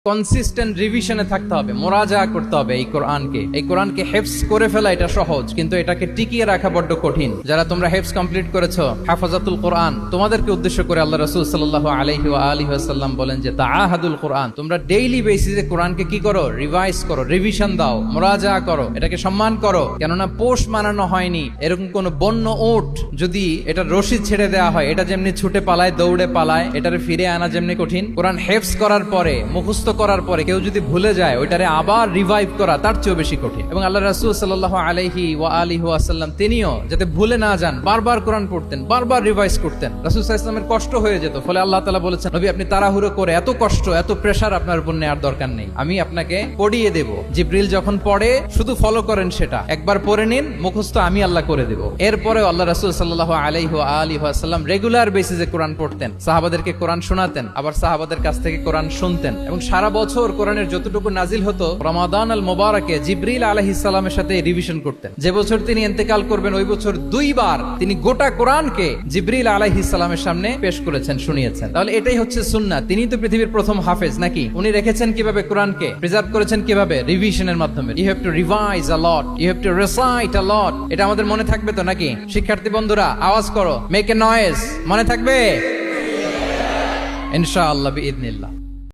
Consistent রিভিশনে থাকতে হবে, মোরাজা করতে হবে এই কোরআনকে হেফজ করে ফেলা এটা সহজ, কিন্তু এটাকে টিকিয়ে রাখা বড্ড কঠিন। যারা তোমরা হেফজ কমপ্লিট করেছো, হাফাজাতুল কোরআন, তোমাদেরকে উদ্দেশ্য করে আল্লাহ রাসূল সাল্লাল্লাহু আলাইহি ওয়া আলিহি ওয়াসাল্লাম বলেন যে তাআহাদুল কোরআন, তোমরা ডেইলি বেসিসে কোরআনকে কি করো? রিভাইজ করো, রিভিশন দাও, মোরাজা করো, এটাকে সম্মান করো। কেননা পোষ মানানো হয়নি এরকম কোন বন্য উট যদি এটা রশি ছেড়ে দেওয়া হয়, এটা যেমনি ছুটে পালায়, দৌড়ে পালায়, এটারে ফিরে আনা যেমনি কঠিন, কোরআন হেফজ করার পরে, মুখস্থ করার পরে কেউ যদি ভুলে যায়, ওইটারে আবার রিভাইভ করা তার চেয়েও বেশি কঠিন। এবং আল্লাহ রাসূল সাল্লাল্লাহু আলাইহি ওয়া আলিহি ওয়াসাল্লাম তিনিও যাতে ভুলে না যান বারবার কোরআন পড়তেন, বারবার রিভাইজ করতেন। রাসূল সাল্লাল্লাহু আলাইহি ওয়াসাল্লামের কষ্ট হয়ে যেত, ফলে আল্লাহ তাআলা বলেছেন, নবী আপনি তাড়াহুড়ো করে এত কষ্ট, এত প্রেসার আপনার উপর নেওয়ার দরকার নেই, আমি আপনাকে পড়িয়ে দেব। জিবরিল যখন পড়ে শুধু ফলো করেন, সেটা একবার পড়ে নিন, মুখস্থ আমি আল্লাহ করে দেব। এরপরেও আল্লাহ রাসূল সাল্লাল্লাহু আলাইহি ওয়া আলিহি ওয়াসাল্লাম রেগুলার বেসিসে কোরআন পড়তেন, সাহাবাদেরকে কোরআন শোনাতেন, আবার সাহাবাদের কাছ থেকে কোরআন শুনতেন। এবং সারা বছর কোরআনের যতটুকু নাজিল হতো, রমাদান আল মুবারাকে জিবরিল আলাইহিস সালামের সাথে রিভিশন করতেন। যে বছর তিনি ইন্তেকাল করবেন, ওই বছর দুইবার তিনি গোটা কোরআনকে জিবরিল আলাইহিস সালামের সামনে পেশ করেছেন, শুনিয়েছেন। তাহলে এটাই হচ্ছে সুন্নাহ। তিনি তো পৃথিবীর প্রথম হাফেজ নাকি? উনি রেখেছেন কিভাবে কোরআনকে? প্রিজার্ভ করেছেন কিভাবে? রিভিশনের মাধ্যমে। You have to revise a lot, you have to recite a lot. এটা আমাদের মনে থাকবে তো নাকি? শিক্ষার্থী বন্ধুরা আওয়াজ করো, মেক এ নয়েজ। মনে থাকবে ইনশাআল্লাহ বিইذنিল্লাহ।